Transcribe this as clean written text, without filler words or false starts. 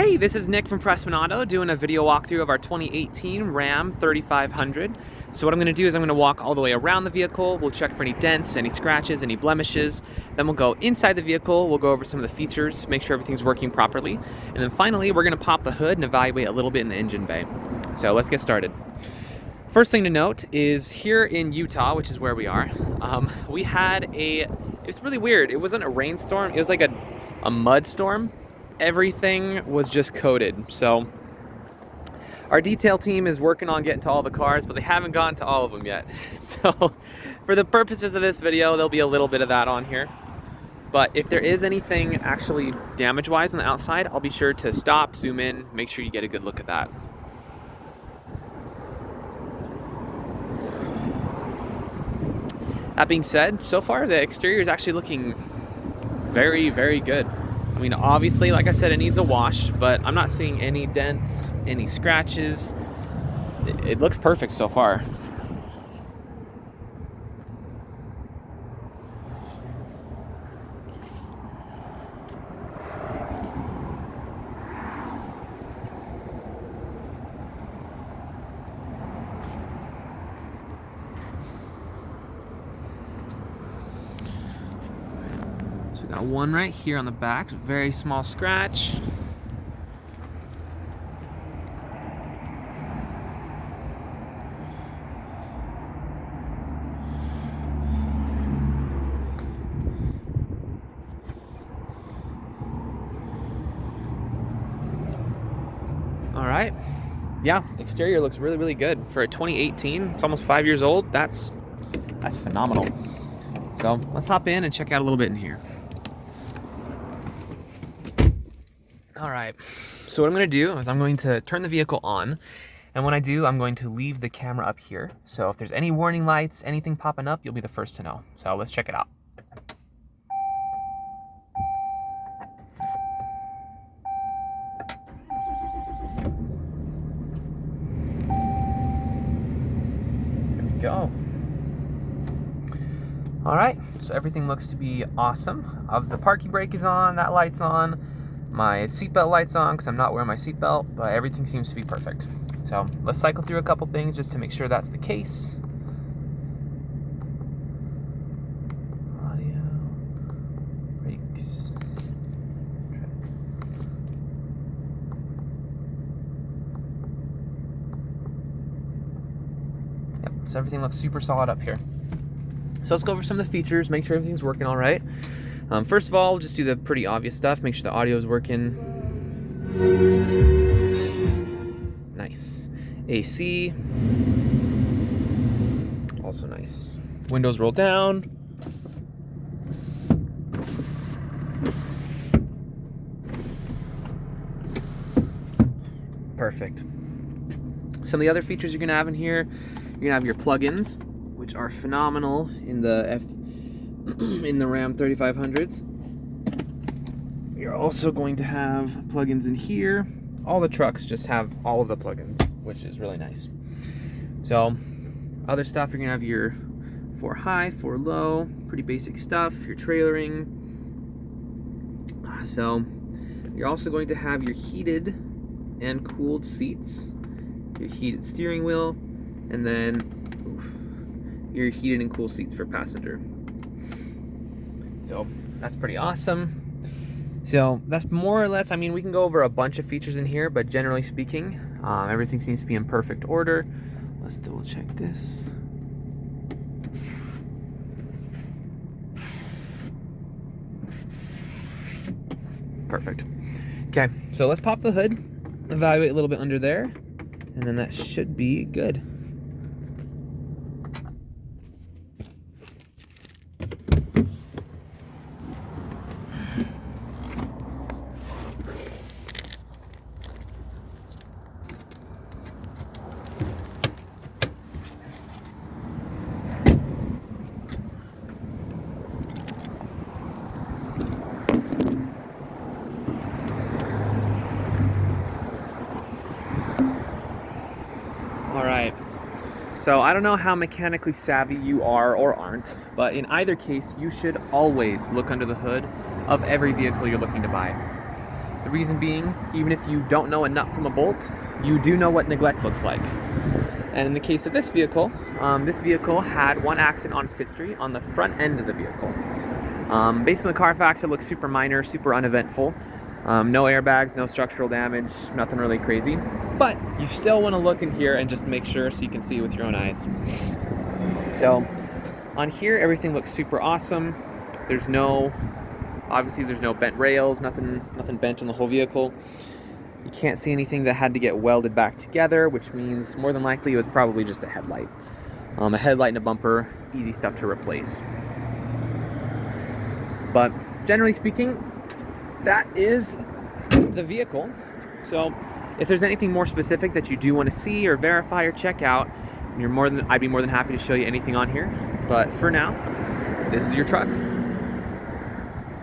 Hey, this is Nick from Prestman Auto doing a video walkthrough of our 2018 Ram 3500. So what I'm going to do is I'm going to walk all the way around the vehicle. We'll check for any dents, any scratches, any blemishes. Then we'll go inside the vehicle. We'll go over some of the features, make sure everything's working properly. And then finally, we're going to pop the hood and evaluate a little bit in the engine bay. So let's get started. First thing to note is here in Utah, which is where we are, we had it was really weird. It wasn't a rainstorm. It was like a mud storm. Everything was just coated. So our detail team is working on getting to all the cars, but they haven't gotten to all of them yet. So for the purposes of this video, there'll be a little bit of that on here. But if there is anything actually damage-wise on the outside, I'll be sure to stop, zoom in, make sure you get a good look at that. That being said, so far the exterior is actually looking very, very good. I mean, obviously, like I said, it needs a wash, but I'm not seeing any dents, any scratches. It looks perfect so far. So we got one right here on the back, very small scratch. All right, yeah, exterior looks really, really good. For a 2018, it's almost 5 years old. That's phenomenal. So let's hop in and check out a little bit in here. All right, so what I'm gonna do is I'm going to turn the vehicle on, and when I do, I'm going to leave the camera up here. So if there's any warning lights, anything popping up, you'll be the first to know. So let's check it out. There we go. All right, so everything looks to be awesome. The parking brake is on, that light's on. My seatbelt light's on because I'm not wearing my seatbelt, but everything seems to be perfect. So let's cycle through a couple things just to make sure that's the case. Audio, brakes, yep, so everything looks super solid up here. So let's go over some of the features, make sure everything's working all right. First of all, just do the pretty obvious stuff. Make sure the audio is working. Nice. AC. Also nice. Windows roll down. Perfect. Some of the other features you're gonna have in here, you're gonna have your plugins, which are phenomenal in the Ram 3500s. You're also going to have plugins in here. All the trucks just have all of the plugins, which is really nice. So other stuff, you're gonna have your 4 high, 4 low, pretty basic stuff, your trailering. So you're also going to have your heated and cooled seats, your heated steering wheel, and then your heated and cool seats for passenger. So that's pretty awesome. So that's more or less, I mean, we can go over a bunch of features in here, but generally speaking, everything seems to be in perfect order. Let's double check this. Perfect. Okay, so let's pop the hood, evaluate a little bit under there, and then that should be good. All right, so I don't know how mechanically savvy you are or aren't, but in either case, you should always look under the hood of every vehicle you're looking to buy. The The reason being, even if you don't know a nut from a bolt, you do know what neglect looks like. And in the case of this vehicle had one accident on its history on the front end of the vehicle. Based on the Carfax, it looks super minor, super uneventful. No airbags, no structural damage, nothing really crazy. But you still want to look in here and just make sure so you can see it with your own eyes. So on here, everything looks super awesome. Obviously there's no bent rails, nothing bent on the whole vehicle. You can't see anything that had to get welded back together, which means more than likely it was probably just a headlight. A headlight and a bumper, easy stuff to replace. But generally speaking, that is the vehicle. So if there's anything more specific that you do want to see or verify or check out, I'd be more than happy to show you anything on here. But for now, this is your truck.